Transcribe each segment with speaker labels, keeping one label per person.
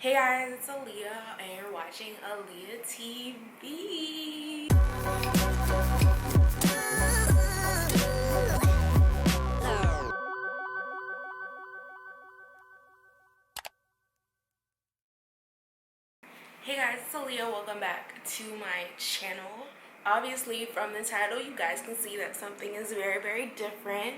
Speaker 1: Hey guys, it's Aaliyah and you're watching Aaliyah TV. Hey guys, it's Aaliyah. Welcome back to my channel. Obviously from the title you guys can see that something is very different.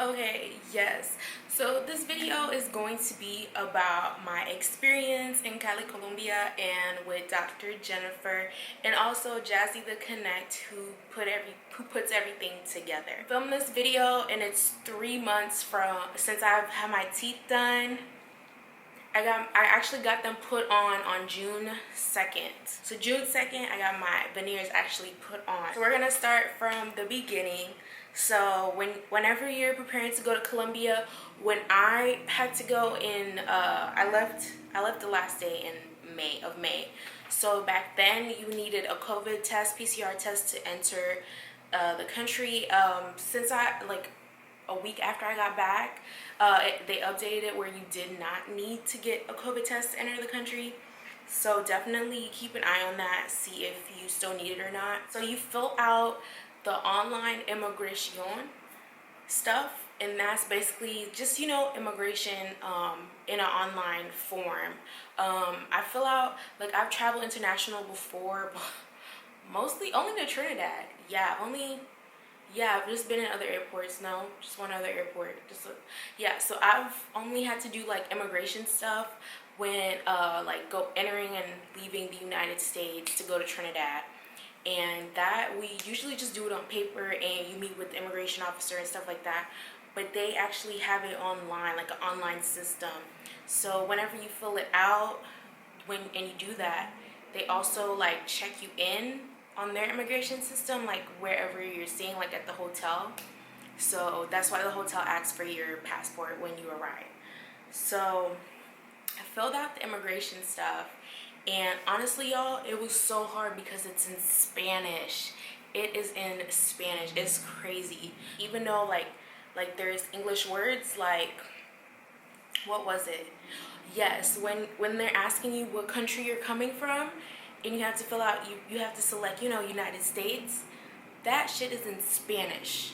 Speaker 1: Okay, yes, so this video is going to be about my experience in Cali Colombia and with Dr. Jennifer and also Jazzy the Connect who puts everything together. I filmed this video and it's 3 months since I've had my teeth done. I actually got them put on June 2nd. So June 2nd, I got my veneers actually put on. So we're gonna start from the beginning. So whenever you're preparing to go to Colombia, when I had to go in, I left the last day in May. So back then you needed a COVID test, PCR test to enter the country. Since a week after I got back, they updated it where you did not need to get a COVID test to enter the country. So definitely keep an eye on that, see if you still need it or not. So you fill out the online immigration stuff, and that's basically just, you know, immigration in an online form. I fill out, like, I've traveled international before, but mostly only to Trinidad. I've just been in other airports. No, just one other airport. So I've only had to do like immigration stuff when entering and leaving the United States to go to Trinidad. And that we usually just do it on paper and you meet with the immigration officer and stuff like that. But they actually have it online, like an online system. So whenever you fill it out, and you do that, they also like check you in on their immigration system, like wherever you're staying, like at the hotel. So that's why the hotel asks for your passport when you arrive. So I filled out the immigration stuff, and honestly y'all, it was so hard because it's in Spanish. It is in Spanish. It's crazy. Even though like there's English words, like, what was it? Yes, when they're asking you what country you're coming from, and you have to fill out, you have to select, you know, United States. That shit is in Spanish.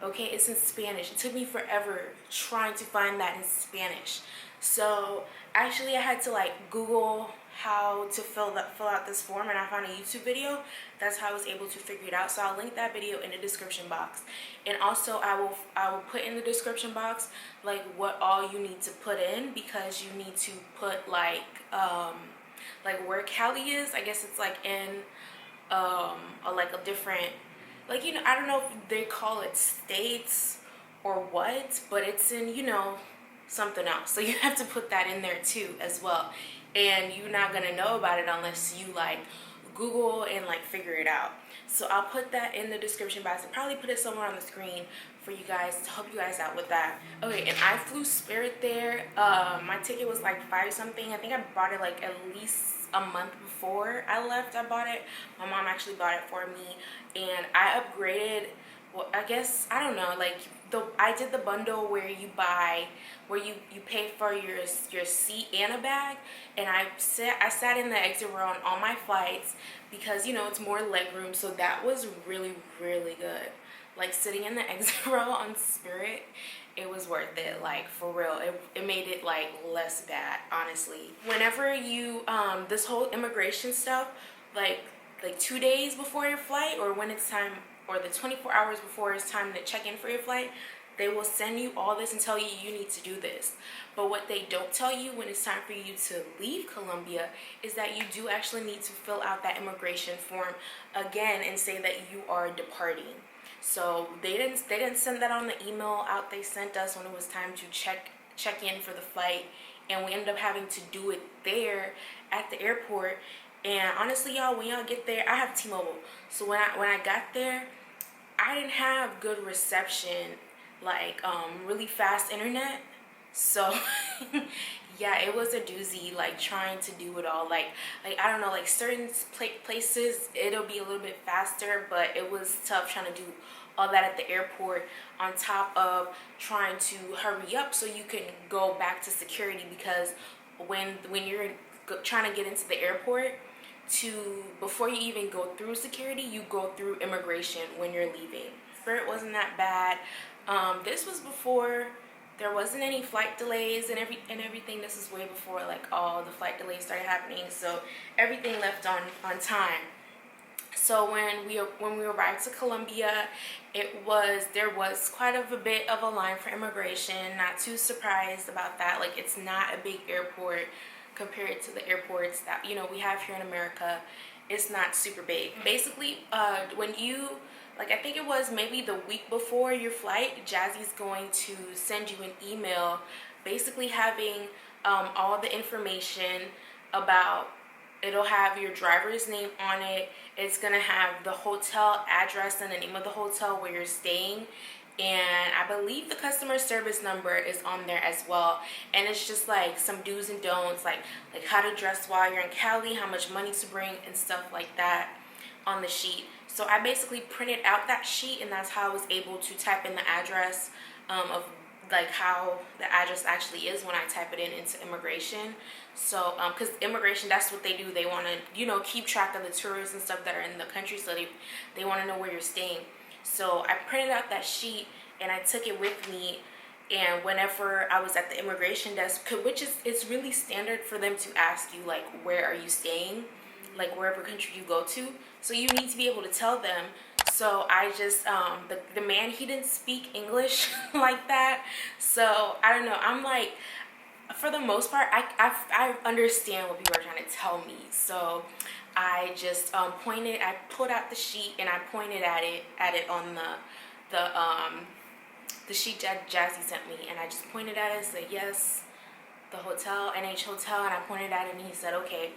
Speaker 1: Okay, it's in Spanish. It took me forever trying to find that in Spanish. So actually I had to like Google how to fill out this form, and I found a YouTube video. That's how I was able to figure it out. So I'll link that video in the description box. And also I will put in the description box like what all you need to put in, because you need to put like where Cali is. I guess it's like in a different, like, you know, I don't know if they call it states or what, but it's in, you know, something else. So you have to put that in there too as well. And you're not gonna know about it unless you like Google and like figure it out. So I'll put that in the description box. I'll probably put it somewhere on the screen for you guys to help you guys out with that. Okay, and I flew Spirit there. My ticket was like $5 something. I think I bought it like at least a month before I left. I bought it. My mom actually bought it for me, and I upgraded. Well, I guess, I don't know, like I did the bundle where you pay for your seat and a bag, and I sat in the exit row on all my flights because, you know, it's more leg room. So that was really good. Like sitting in the exit row on Spirit, it was worth it, like for real. It made it like less bad, honestly. Whenever you this whole immigration stuff, like 2 days before your flight, or when it's time, or the 24 hours before it's time to check in for your flight, they will send you all this and tell you you need to do this. But what they don't tell you when it's time for you to leave Colombia is that you do actually need to fill out that immigration form again and say that you are departing. So they didn't send that on the email out they sent us when it was time to check in for the flight, and we ended up having to do it there at the airport. And honestly y'all, when y'all get there, I have T-Mobile, so when I got there, I didn't have good reception, like really fast internet. So yeah, it was a doozy, like trying to do it all. Like I don't know, like certain places it'll be a little bit faster, but it was tough trying to do all that at the airport, on top of trying to hurry up so you can go back to security, because when you're trying to get into the airport, before you even go through security, you go through immigration when you're leaving. Spirit wasn't that bad. This was before there wasn't any flight delays and everything. This is way before like all the flight delays started happening, so everything left on time. So when we arrived to Colombia, there was quite a bit of a line for immigration. Not too surprised about that. Like, it's not a big airport compared to the airports that we have here in America. It's not super big. Basically, when you, like, I think it was maybe the week before your flight, Jazzy's going to send you an email basically having all the information about, it'll have your driver's name on it. It's going to have the hotel address and the name of the hotel where you're staying. And I believe the customer service number is on there as well. And it's just like some do's and don'ts, like how to dress while you're in Cali, how much money to bring, and stuff like that on the sheet. So I basically printed out that sheet, and that's how I was able to type in the address of like how the address actually is when I type it into immigration. So because immigration, that's what they do. They want to keep track of the tourists and stuff that are in the country, so they want to know where you're staying. So I printed out that sheet and I took it with me, and whenever I was at the immigration desk, which is, it's really standard for them to ask you like, where are you staying, like wherever country you go to, so you need to be able to tell them. So I just the man, he didn't speak English like that, so I don't know, I'm like, for the most part, I understand what people are trying to tell me. So I just I pulled out the sheet and I pointed at it on the sheet that Jazzy sent me, and I just pointed at it and said, yes, the hotel, NH Hotel, and I pointed at it and he said, okay.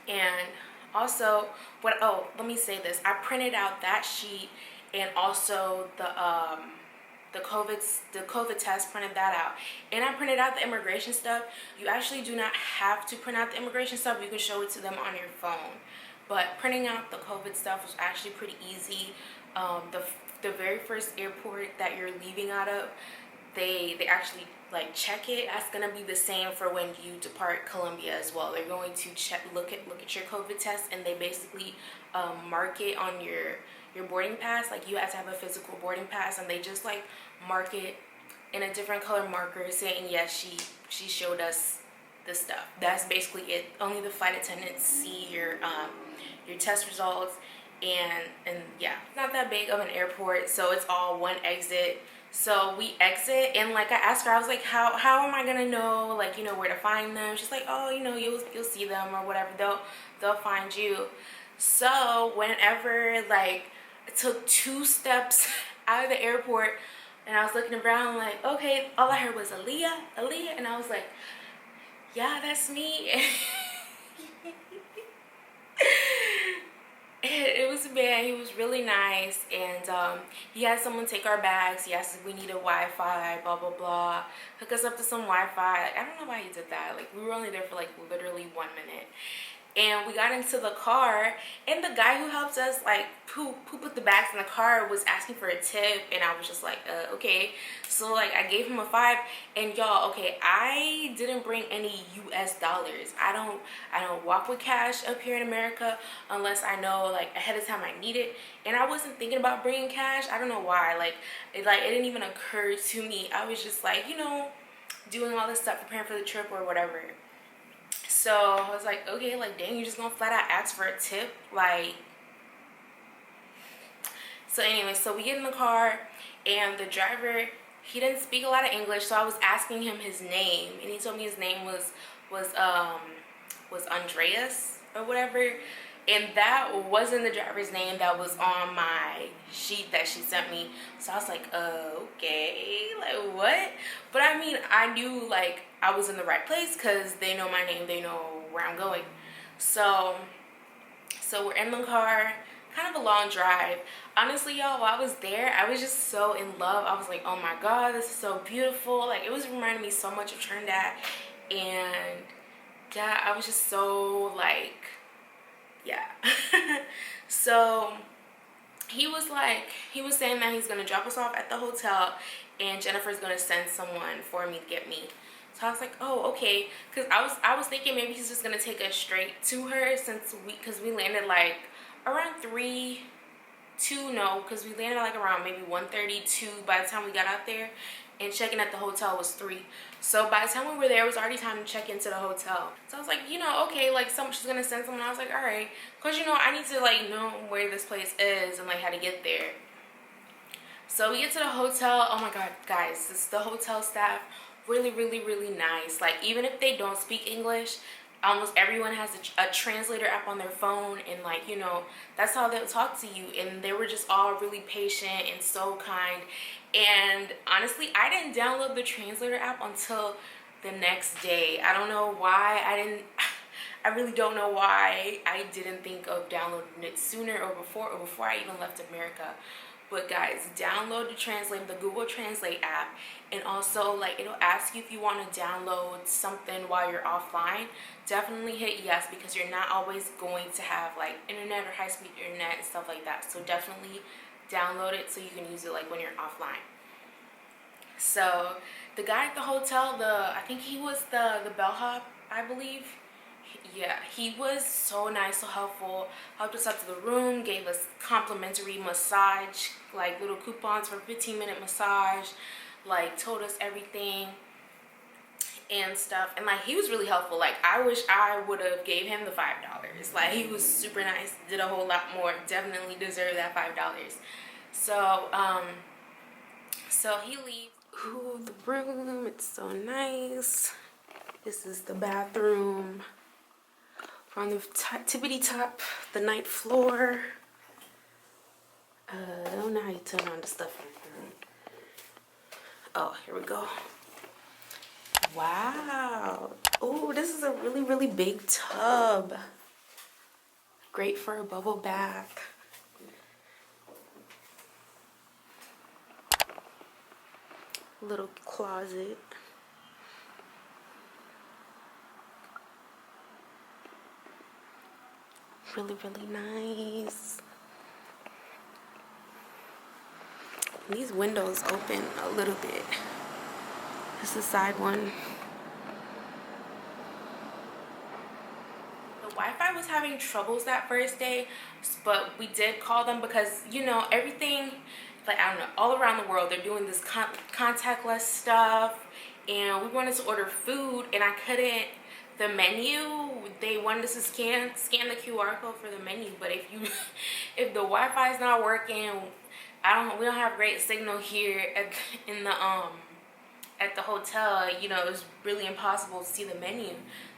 Speaker 1: And also, let me say this, I printed out that sheet and also the COVID test, printed that out, and I printed out the immigration stuff. You actually do not have to print out the immigration stuff. You can show it to them on your phone, but printing out the COVID stuff was actually pretty easy. The very first airport that you're leaving out of, they actually like check it. That's gonna be the same for when you depart Colombia as well. They're going to look at your COVID test, and they basically mark it on your boarding pass. Like, you have to have a physical boarding pass, and they just like mark it in a different color marker saying, yes, she showed us this stuff. That's basically it. Only the flight attendants see your test results, and yeah, it's not that big of an airport, so it's all one exit. So we exit, and like I asked her, I was like, how am I gonna know, like, where to find them? She's like, oh, you'll see them or whatever, they'll find you. So whenever, like, I took 2 steps out of the airport and I was looking around like, okay, all I heard was Aaliyah, and I was like, yeah, that's me. It was a man. He was really nice, and he had someone take our bags. He asked if we needed Wi-Fi, blah blah blah, hook us up to some Wi-Fi. I don't know why he did that. Like, we were only there for like literally 1 minute, and we got into the car, and the guy who helped us, like, who put the bags in the car, was asking for a tip, and I was just like, okay. So like, I gave him a 5, and y'all, okay, I didn't bring any US dollars. I don't walk with cash up here in America unless I know, like, ahead of time I need it, and I wasn't thinking about bringing cash. I don't know why. Like it didn't even occur to me. I was just like, doing all this stuff, preparing for the trip or whatever. So I was like, okay, like, dang, you just gonna flat out ask for a tip? Like, so anyway, so we get in the car, and the driver, he didn't speak a lot of English, so I was asking him his name, and he told me his name was Andreas or whatever, and that wasn't the driver's name that was on my sheet that she sent me. So I was like, okay, like, what? But I mean, I knew, like, I was in the right place because they know my name, they know where I'm going. So we're in the car, kind of a long drive. Honestly, y'all, while I was there, I was just so in love. I was like, oh my god, this is so beautiful. Like, it was reminding me so much of Trinidad, and yeah, I was just so, like, yeah. So he was saying that he's gonna drop us off at the hotel and Jennifer's gonna send someone for me to get me. So I was like, oh, okay, because I was thinking maybe he's just gonna take us straight to her, since because we landed like around 3:02, no, because we landed like around maybe 1:32 by the time we got out there, and checking at the hotel was 3. So by the time we were there, it was already time to check into the hotel. So I was like, you know, okay, like she's gonna send someone. I was like, all right, because you know I need to like know where this place is and like how to get there. So we get to the hotel. Oh my god, guys, the hotel staff, really, really, really nice. Like, even if they don't speak English, almost everyone has a translator app on their phone, and like, you know, that's how they'll talk to you. And they were just all really patient and so kind. And honestly, I didn't download the translator app until the next day. I don't know why I really don't know why I didn't think of downloading it sooner or before I even left America. But guys, download the Google Translate app, and also like it'll ask you if you want to download something while you're offline. Definitely hit yes, because you're not always going to have like internet or high-speed internet and stuff like that. So definitely download it so you can use it like when you're offline. So the guy at the hotel, I think he was the bellhop, I believe. Yeah, he was so nice, so helpful. Helped us up to the room, gave us complimentary massage, like little coupons for 15-minute massage, like told us everything and stuff. And like he was really helpful. Like I wish I would have gave him the $5. Like he was super nice, did a whole lot more, definitely deserved that $5. So so he leaves. Ooh, the room, it's so nice. This is the bathroom. We're on the tippity top, the ninth floor. I don't know how you turn on the stuff in here. Oh, here we go. Wow. Oh, this is a really, really big tub. Great for a bubble bath. Little closet. Really, really nice. These windows open a little bit. This is the side one. The Wi-Fi was having troubles that first day, but we did call them because, you know, everything, like, I don't know, all around the world, they're doing this contactless stuff, and we wanted to order food, and I couldn't. The menu, they wanted us to scan the QR code for the menu, but if the Wi-Fi is not working, we don't have great signal here at the hotel. You know, it's really impossible to see the menu.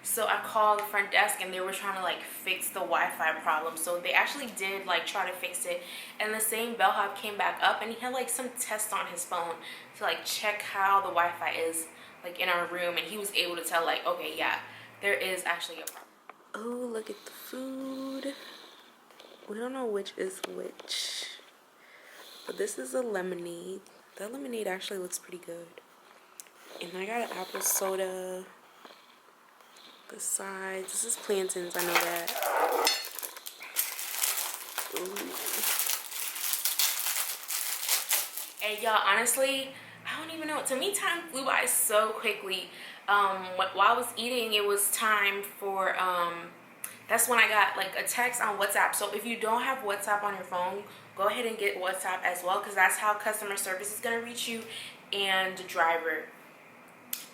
Speaker 1: So I called the front desk, and they were trying to like fix the Wi-Fi problem. So they actually did like try to fix it, and the same bellhop came back up, and he had like some test on his phone to like check how the Wi-Fi is like in our room, and he was able to tell like, okay, yeah, there is actually a problem. Oh, look at the food. We don't know which is which, but this is a lemonade. That lemonade actually looks pretty good. And I got an apple soda. Besides, this is plantains, I know that. Ooh. And y'all, honestly, I don't even know. To me, time flew by so quickly. While I was eating, it was time for, that's when I got like a text on WhatsApp. So if you don't have WhatsApp on your phone, go ahead and get WhatsApp as well, because that's how customer service is going to reach you and the driver.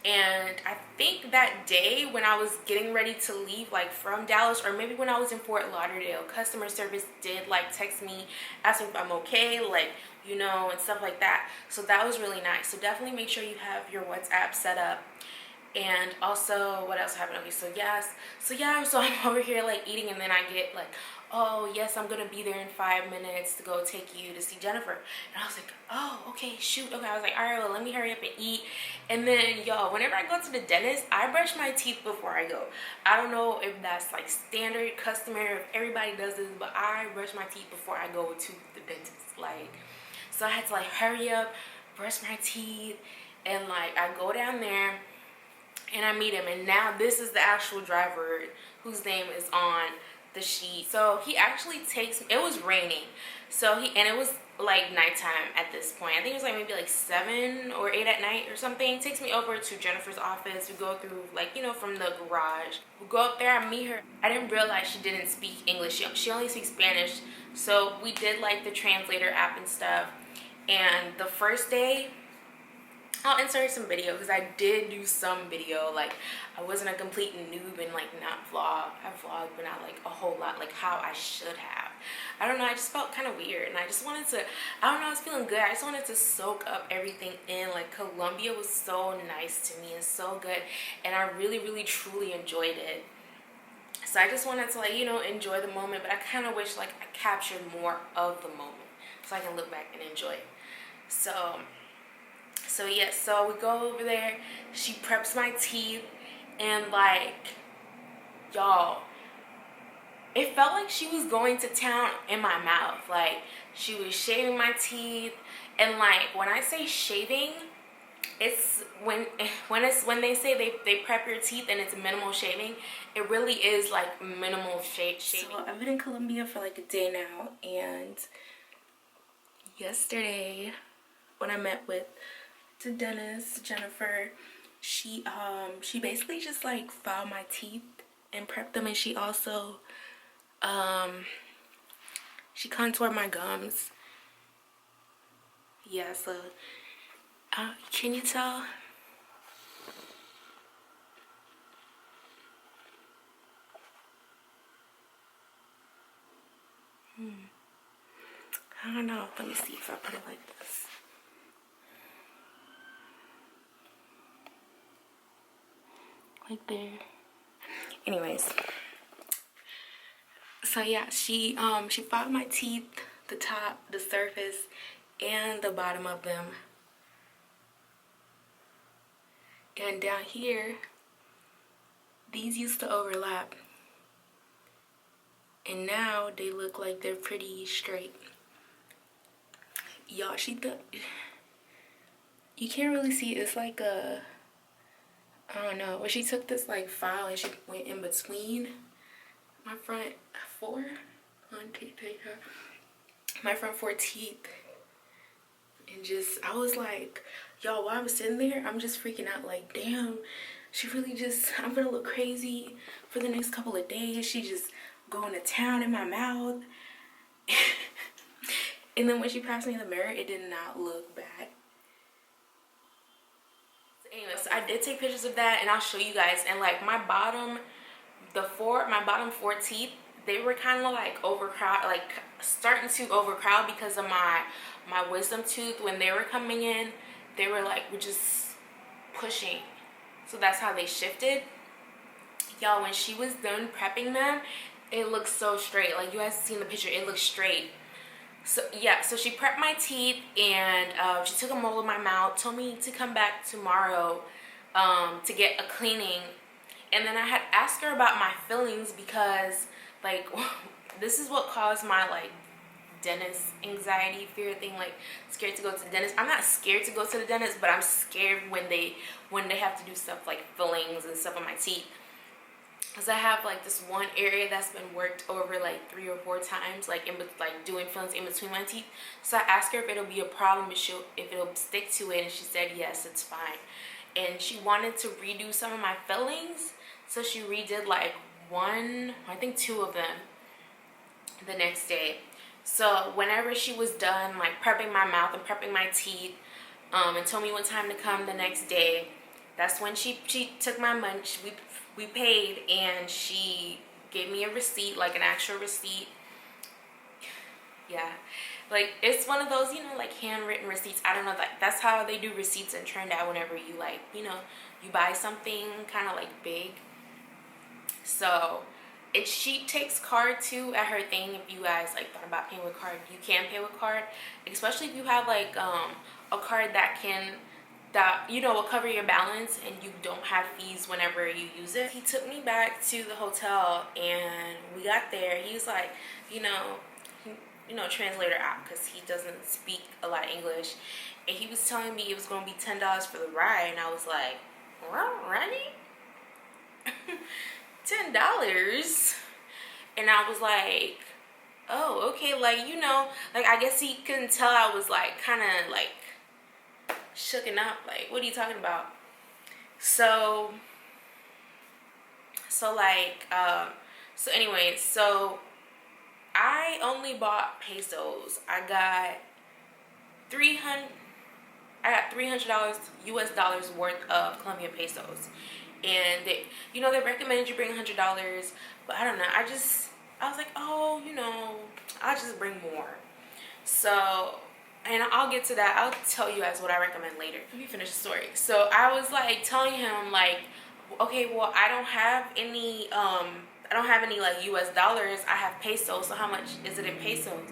Speaker 1: And I think that day when I was getting ready to leave, like from Dallas, or maybe when I was in Fort Lauderdale, customer service did like text me, asking if I'm okay, like, you know, and stuff like that. So that was really nice. So definitely make sure you have your WhatsApp set up. And also, what else happened? Okay, so I'm over here like eating, and then I get like, oh yes, I'm gonna be there in 5 minutes to go take you to see Jennifer. And I was like, oh, okay, shoot, okay. I was like, all right, well, let me hurry up and eat. And then, y'all, whenever I go to the dentist, I brush my teeth before I go. I don't know if that's like standard customary, if everybody does this, but I brush my teeth before I go to the dentist. Like, so I had to like hurry up, brush my teeth, and like I go down there and I meet him, and now this is the actual driver whose name is on the sheet. So he actually takes, it was raining, so and it was like nighttime at this point. I think it was like maybe like 7 or 8 at night or something. Takes me over to Jennifer's office. We go through, like, you know, from the garage. We go up there, I meet her. I didn't realize she didn't speak English. She only speaks Spanish. So we did like the translator app and stuff. And the first day, I'll insert some video because I did do some video. Like, I wasn't a complete noob and like not vlog. I vlogged, but not like a whole lot, like how I should have. I don't know, I just felt kind of weird, and I just wanted to, I don't know, I was feeling good. I just wanted to soak up everything in. Like, Colombia was so nice to me and so good, and I really, really, truly enjoyed it. So I just wanted to, like, you know, enjoy the moment, but I kind of wish like I captured more of the moment so I can look back and enjoy it. So yes, so we go over there, she preps my teeth, and like, y'all, it felt like she was going to town in my mouth. Like, she was shaving my teeth, and like, when I say shaving, it's when they say they prep your teeth and it's minimal shaving, it really is like minimal shaving. So I've been in Colombia for like a day now, and yesterday when I met with the dentist, Jennifer, she basically just like filed my teeth and prepped them, and she also she contoured my gums. Yeah, so can you tell? I don't know. Let me see if I put it like this. Like there. Anyways. So yeah, she filed my teeth, the top, the surface, and the bottom of them. And down here, these used to overlap. And now they look like they're pretty straight. Y'all, you can't really see, it's like a, I don't know, but she took this like file and she went in between my front four, my front 4 teeth, and just, I was like, y'all, while I was sitting there, I'm just freaking out, like, damn, she really just, I'm gonna look crazy for the next couple of days. She just going to town in my mouth. And then when she passed me in the mirror, it did not look bad. Anyway, so I did take pictures of that, and I'll show you guys. And like my bottom 4 teeth, they were kind of like overcrowded, like starting to overcrowd because of my wisdom tooth. When they were coming in, they were like just pushing. So that's how they shifted. Y'all, when she was done prepping them, it looks so straight. Like, you guys seen the picture, it looks straight. So yeah, so she prepped my teeth, and she took a mold of my mouth, told me to come back tomorrow to get a cleaning. And then I had asked her about my fillings because, like, this is what caused my like dentist anxiety fear thing, like scared to go to the dentist. I'm not scared to go to the dentist, but I'm scared when they have to do stuff like fillings and stuff on my teeth. Because I have like this one area that's been worked over like 3 or 4 times, like doing fillings in between my teeth. So I asked her if it'll be a problem, if it'll stick to it, and she said yes, it's fine. And she wanted to redo some of my fillings, so she redid like 1, I think 2 of them the next day. So whenever she was done like prepping my mouth and prepping my teeth, and told me what time to come the next day, that's when she took my money. We paid, and she gave me a receipt, like an actual receipt. Yeah, like it's one of those, you know, like handwritten receipts. I don't know, that's how they do receipts in Trinidad whenever you like, you know, you buy something kind of like big. So she takes card too at her thing. If you guys like thought about paying with card, you can pay with card, especially if you have like a card that you know will cover your balance and you don't have fees whenever you use it. He took me back to the hotel, and we got there. He was like, you know, translator app, because he doesn't speak a lot of English, and he was telling me it was going to be $10 for the ride, and I was like, well, really? $10? And I was like, oh, okay, like, you know, like, I guess he couldn't tell I was, like, kind of, like, shooken up. Like, what are you talking about? So anyway, so I only bought pesos. I got $300 US dollars worth of Colombian pesos. And they, you know, they recommended you bring $100, but I don't know. I was like, oh, you know, I'll just bring more. So, and I'll get to that. I'll tell you guys what I recommend later. Let me finish the story. So I was like telling him, like, okay, well, I don't have any like US dollars. I have pesos. So how much is it in pesos?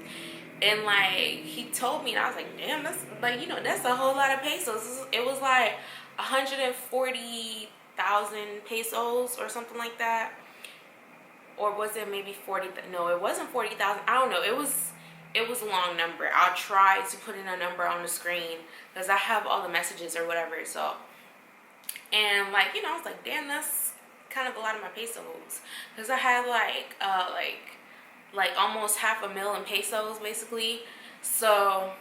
Speaker 1: And like, he told me, and I was like, damn, that's like, you know, that's a whole lot of pesos. It was like 140,000 pesos or something like that. Or was it maybe 40? No, it wasn't 40,000. I don't know. It was a long number. I'll try to put in a number on the screen because I have all the messages or whatever. So, and like, you know, I was like, damn, that's kind of a lot of my pesos, because I had like almost $500,000 in pesos basically. So,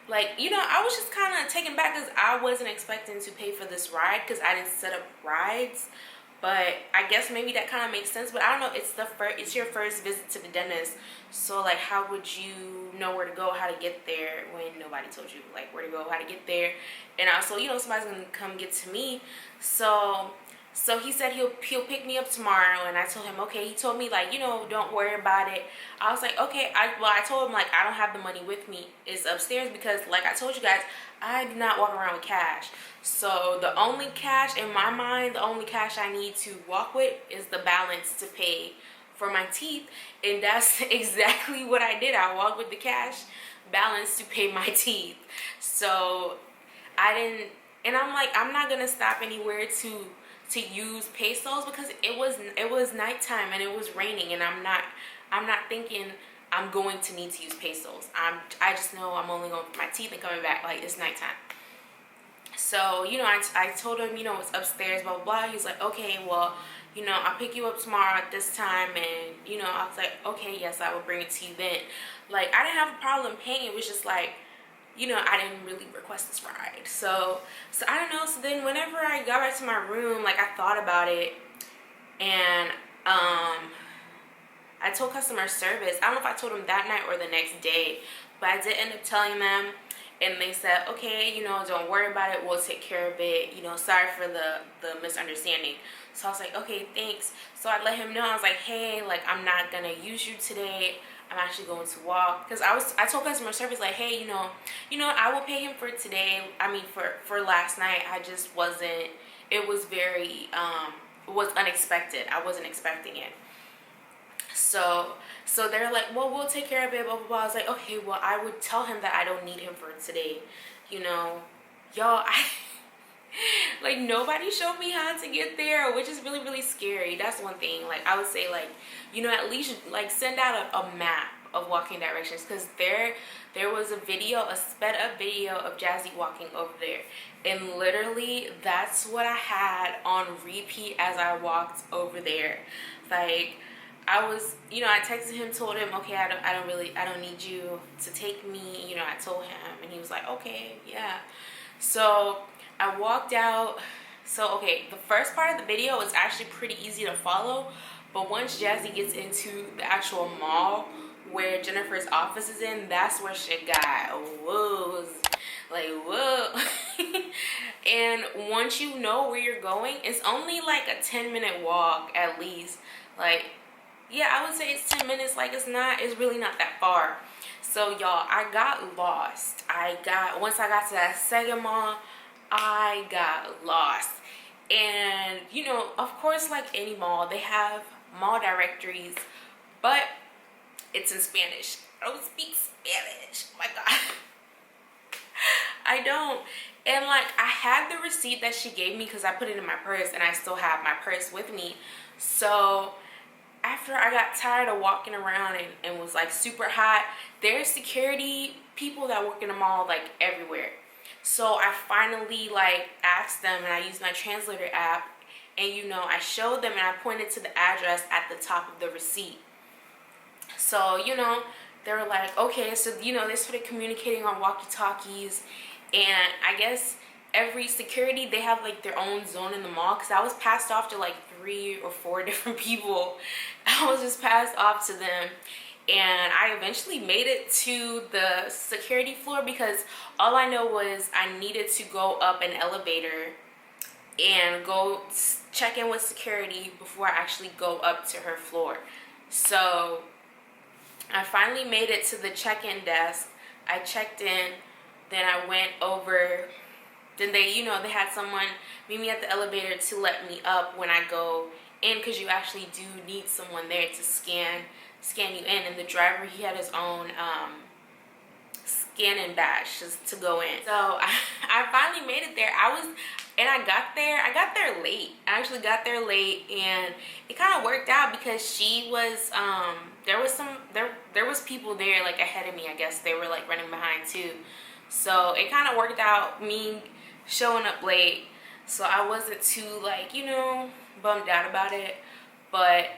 Speaker 1: like, you know, I was just kind of taken back because I wasn't expecting to pay for this ride because I didn't set up rides. But I guess maybe that kind of makes sense. But I don't know. It's your first visit to the dentist. So, like, how would you know where to go, how to get there when nobody told you, like, where to go, how to get there? And also, you know, somebody's going to come get to me. So he said he'll pick me up tomorrow, and I told him, okay. He told me, like, you know, don't worry about it. I was like, okay. I told him, like, I don't have the money with me. It's upstairs because, like I told you guys, I do not walk around with cash. So the only cash in my mind, the only cash I need to walk with is the balance to pay for my teeth. And that's exactly what I did. I walked with the cash balance to pay my teeth. So I didn't, and I'm like, I'm not gonna stop anywhere to use pesos because it was nighttime and it was raining, and I'm not thinking I'm going to need to use pesos. I just know I'm only going for my teeth and coming back. Like, it's nighttime. So, you know, I told him, you know, it's upstairs, blah, blah, blah. He's like, okay, well, you know, I'll pick you up tomorrow at this time. And, you know, I was like, okay, yes, I will bring it to you then. Like, I didn't have a problem paying. It was just like, you know, I didn't really request this ride. So I don't know. So then whenever I got back to my room, like, I thought about it. And I told customer service. I don't know if I told them that night or the next day. But I did end up telling them. And they said, okay, you know, don't worry about it. We'll take care of it. You know, sorry for the misunderstanding. So I was like, okay, thanks. So I let him know. I was like, hey, like, I'm not going to use you today. I'm actually going to walk. Because I told customer service, like, hey, you know, I will pay him for today. I mean, for last night. I just wasn't, it was very, it was unexpected. I wasn't expecting it. So they're like, well, we'll take care of it, blah, blah, blah. I was like, okay, well, I would tell him that I don't need him for today. You know, y'all, like, nobody showed me how to get there, which is really, really scary. That's one thing. Like, I would say, like, you know, at least, like, send out a map of walking directions, because there was a sped up video of Jazzy walking over there. And literally, that's what I had on repeat as I walked over there. Like, I was, you know, I texted him, told him, okay, I don't need you to take me. You know, I told him, and he was like, okay, yeah. So I walked out. So, okay, the first part of the video is actually pretty easy to follow. But once Jazzy gets into the actual mall where Jennifer's office is in, that's where shit got whoa. Like, whoa. And once you know where you're going, it's only like a 10-minute walk at least. Like, yeah, I would say it's 10 minutes. Like, it's really not that far. So, y'all, I got lost. Once I got to that second mall, I got lost. And, you know, of course, like any mall, they have mall directories, but it's in Spanish. I don't speak Spanish. Oh my God. I don't. And, like, I had the receipt that she gave me because I put it in my purse, and I still have my purse with me. So after I got tired of walking around and was, like, super hot, there's security people that work in the mall, like, everywhere. So I finally, like, asked them, and I used my translator app, and, you know, I showed them, and I pointed to the address at the top of the receipt. So, you know, they were like, okay, so, you know, they started communicating on walkie-talkies. And I guess every security, they have like their own zone in the mall, because I was passed off to like 3 or 4 different people. I was just passed off to them. And I eventually made it to the security floor, because all I know was I needed to go up an elevator and go check in with security before I actually go up to her floor. So I finally made it to the check-in desk. I checked in, then I went over, then they, you know, they had someone meet me at the elevator to let me up when I go in, because you actually do need someone there to scan you in. And the driver, he had his own scanning badge just to go in. So I finally made it there. I got there late. I actually got there late, and it kind of worked out because she was there was people there like ahead of me. I guess they were like running behind too. So it kind of worked out, me showing up late. So I wasn't too, like, you know, bummed out about it. But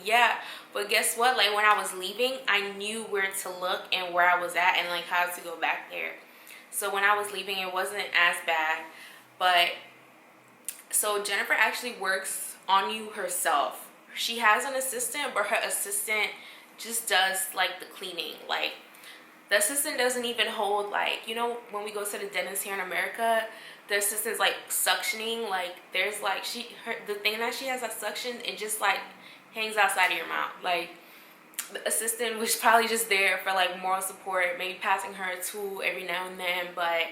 Speaker 1: yeah, but guess what? Like, when I was leaving, I knew where to look and where I was at and like how to go back there. So when I was leaving, it wasn't as bad. But so Jennifer actually works on you herself. She has an assistant, but her assistant just does like the cleaning. Like, the assistant doesn't even hold, like, you know, when we go to the dentist here in America, the assistant's like suctioning. Like, there's like the thing that she has that suction, it just like hangs outside of your mouth. Like, the assistant was probably just there for like moral support, maybe passing her a tool every now and then. But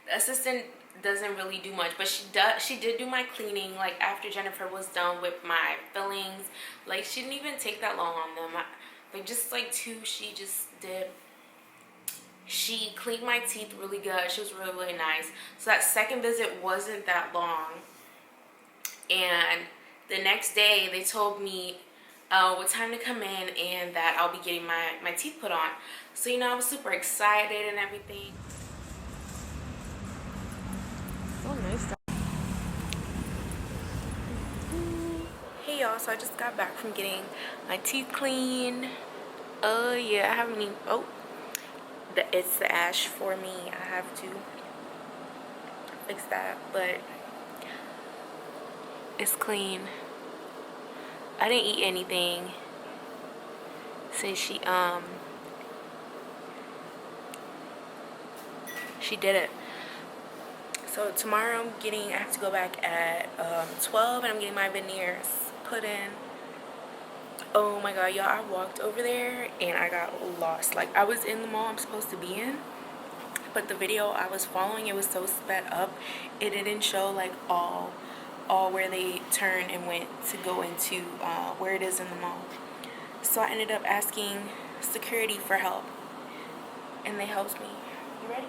Speaker 1: the assistant doesn't really do much. But she did do my cleaning. Like, after Jennifer was done with my fillings, like, she didn't even take that long on them. Like, just like 2 she just did. She cleaned my teeth really good. She was really, really nice. So that second visit wasn't that long. And the next day, they told me what time to come in and that I'll be getting my teeth put on. So, you know, I was super excited and everything. So nice. Hey, y'all. So I just got back from getting my teeth cleaned. Yeah, I haven't even... Oh. It's the ash for me. I have to fix that, but it's clean. I didn't eat anything since she did it. So tomorrow I have to go back at 12, and I'm getting my veneers put in. Oh my god, y'all, I walked over there and I got lost. Like, I was in the mall I'm supposed to be in, but the video I was following, it was so sped up, it didn't show like all where they turned and went to go into where it is in the mall. So I ended up asking security for help, and they helped me. You ready?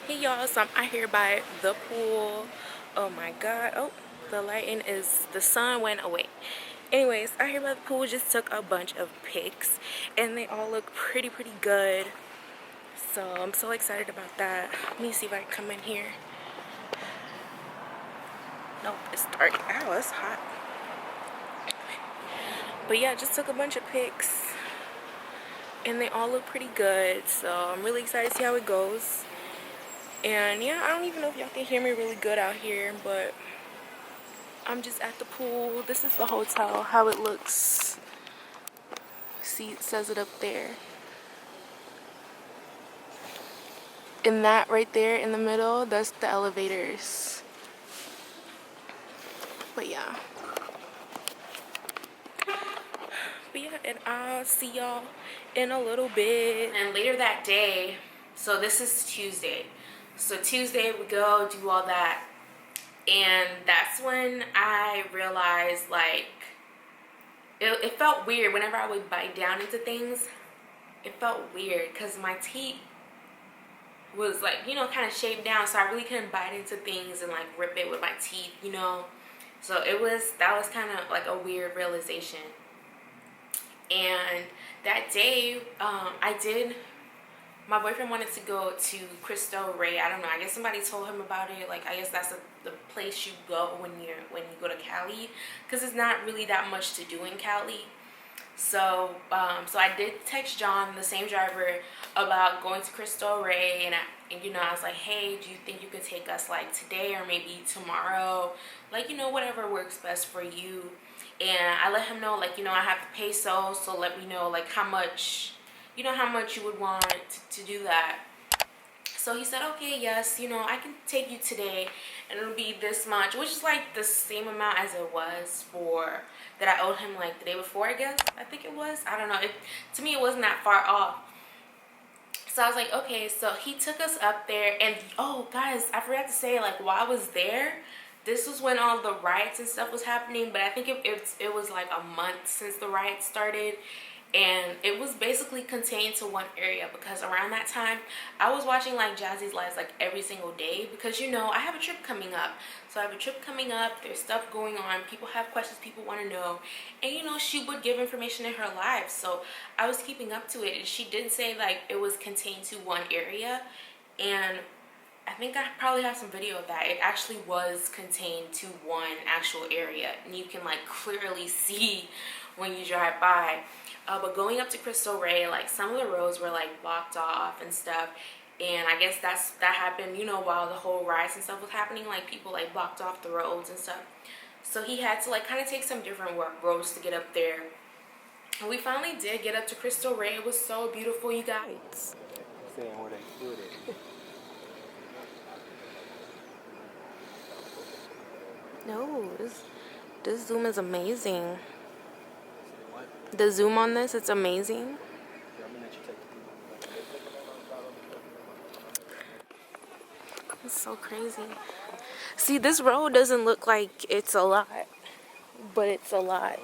Speaker 1: Hey y'all, so I'm out here by the pool. Oh my god. Oh, the lighting is, the sun went away. Anyways, out here by the pool, just took a bunch of pics, and they all look pretty good. So I'm so excited about that. Let me see if I can come in here. Nope, it's dark. Ow, it's hot. But yeah, just took a bunch of pics, and they all look pretty good. So I'm really excited to see how it goes. And yeah, I don't even know if y'all can hear me really good out here, but I'm just at the pool. This is the hotel, how it looks. See, it says it up there. And that right there in the middle, that's the elevators. But yeah. And I'll see y'all in a little bit. And later that day, so this is Tuesday. So Tuesday we go do all that, and that's when I realized, like, it felt weird whenever I would bite down into things. It felt weird because my teeth was like, you know, kind of shaved down, so I really couldn't bite into things and like rip it with my teeth, you know. So that was kind of like a weird realization. And that day, I did my boyfriend wanted to go to Cristo Rey. I don't know. I guess somebody told him about it. Like, I guess that's the place you go when you go to Cali, because it's not really that much to do in Cali. So, so I did text John, the same driver, about going to Cristo Rey, and you know, I was like, hey, do you think you could take us like today or maybe tomorrow? Like, you know, whatever works best for you. And I let him know, like, you know, I have the pesos, so let me know like how much, you know, how much you would want to do that. So he said, okay, yes, you know, I can take you today and it'll be this much, which is like the same amount as it was for that I owed him like the day before, I guess. I think it was. I don't know. To me, it wasn't that far off. So I was like, okay. So he took us up there, and oh, guys, I forgot to say, like, while I was there, this was when all the riots and stuff was happening, but I think it was like a month since the riots started. And it was basically contained to one area, because around that time I was watching like Jazzy's lives like every single day, because you know I have a trip coming up. So I have a trip coming up, there's stuff going on, people have questions, people want to know, and you know she would give information in her lives, so I was keeping up to it. And she did say like it was contained to one area, and I think I probably have some video of that. It actually was contained to one actual area, and you can like clearly see when you drive by. But going up to Cristo Rey, like some of the roads were like blocked off and stuff, and I guess that happened, you know, while the whole riots and stuff was happening. Like people like blocked off the roads and stuff, so he had to like kind of take some different roads to get up there. And we finally did get up to Cristo Rey. It was so beautiful, you guys.
Speaker 2: Saying where they do it.
Speaker 1: No, this zoom is amazing. The zoom on this, it's amazing. It's so crazy. See, this road doesn't look like it's a lot, but it's a lot.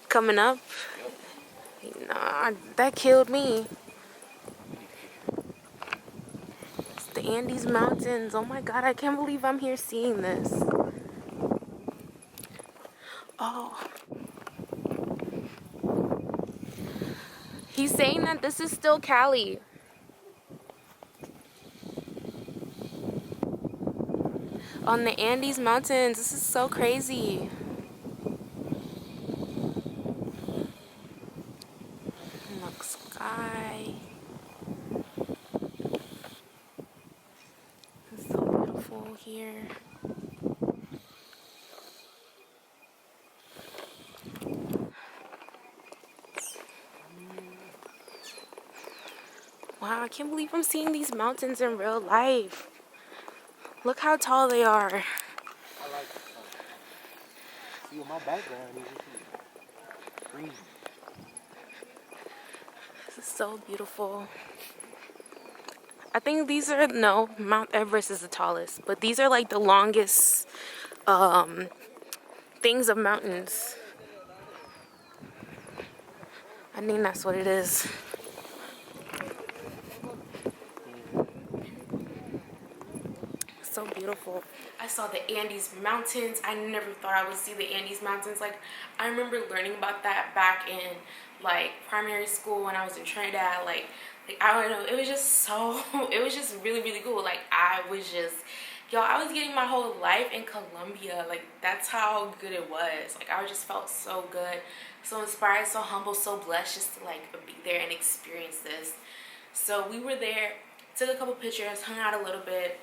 Speaker 1: Coming up, nah, that killed me. It's the Andes Mountains. Oh my God, I can't believe I'm here seeing this. Oh. He's saying that this is still Cali. On the Andes Mountains. This is so crazy. Look, sky. It's so beautiful here. Wow, I can't believe I'm seeing these mountains in real life. Look how tall they are.
Speaker 2: I like it. See, with my background, you just green.
Speaker 1: This is so beautiful. I think these are, no, Mount Everest is the tallest, but these are like the longest things of mountains. I think that's what it is. So beautiful. I saw the Andes Mountains. I never thought I would see the Andes Mountains. Like, I remember learning about that back in like primary school when I was in Trinidad. Like I don't know, it was just so, it was just really, really cool. Like I was just, y'all, I was getting my whole life in Colombia. Like that's how good it was. Like I just felt so good, so inspired, so humble, so blessed just to like be there and experience this. So we were there, took a couple pictures, hung out a little bit.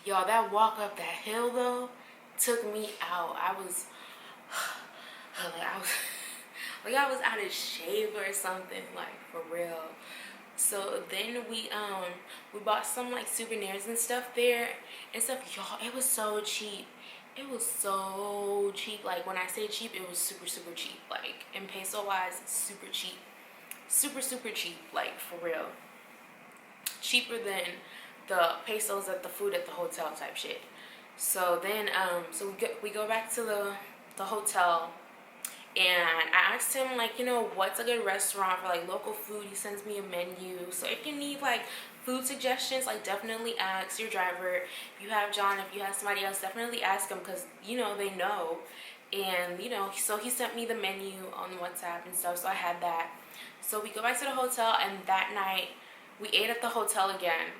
Speaker 1: Y'all, that walk up that hill though took me out. I was like I was out of shape or something, like for real. So then we bought some like souvenirs and stuff there and stuff. Y'all, it was so cheap. It was so cheap. Like when I say cheap, it was super, super cheap. Like in peso wise, it's super cheap. Super, super cheap, like for real. Cheaper than the pesos at the food at the hotel type shit. So then so we go back to the hotel, and I asked him like, you know, what's a good restaurant for like local food. He sends me a menu. So if you need like food suggestions, like definitely ask your driver. If you have John, if you have somebody else, definitely ask them, because you know they know. And you know, so he sent me the menu on WhatsApp and stuff, so I had that. So we go back to the hotel, and that night we ate at the hotel again.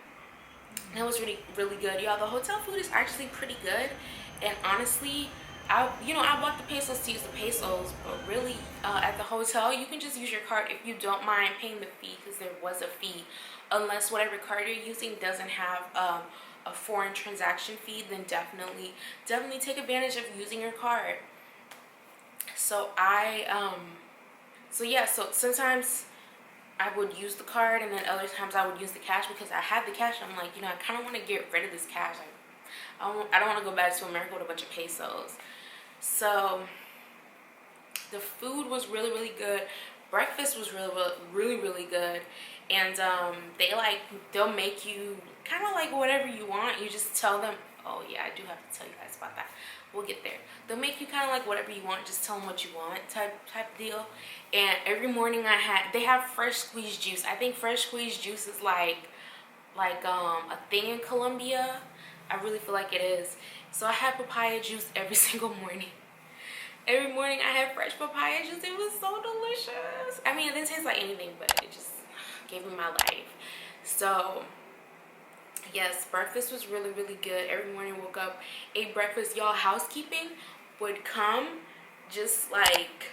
Speaker 1: And it was really good, y'all. The hotel food is actually pretty good, and honestly, I bought the pesos to use the pesos, but really, at the hotel, you can just use your card if you don't mind paying the fee, because there was a fee. Unless whatever card you're using doesn't have a foreign transaction fee, then definitely take advantage of using your card. So so sometimes I would use the card, and then other times I would use the cash because I had the cash. I'm like, I kind of want to get rid of this cash. I don't want to go back to America with a bunch of pesos. So the food was really good. Breakfast was really good. And they'll make you kind of like whatever you want. You just tell them, oh yeah, I do have to tell you guys about that. We'll get there. They'll make you kind of like whatever you want. Just tell them what you want type deal. And every morning they have fresh squeezed juice. I think fresh squeezed juice is like a thing in Colombia. I really feel like it is. So I had papaya juice every single morning. Every morning I had fresh papaya juice. It was so delicious. I mean, it didn't taste like anything, but it just gave me my life. So yes, breakfast was really good. Every morning woke up, ate breakfast. Y'all, housekeeping would come just like,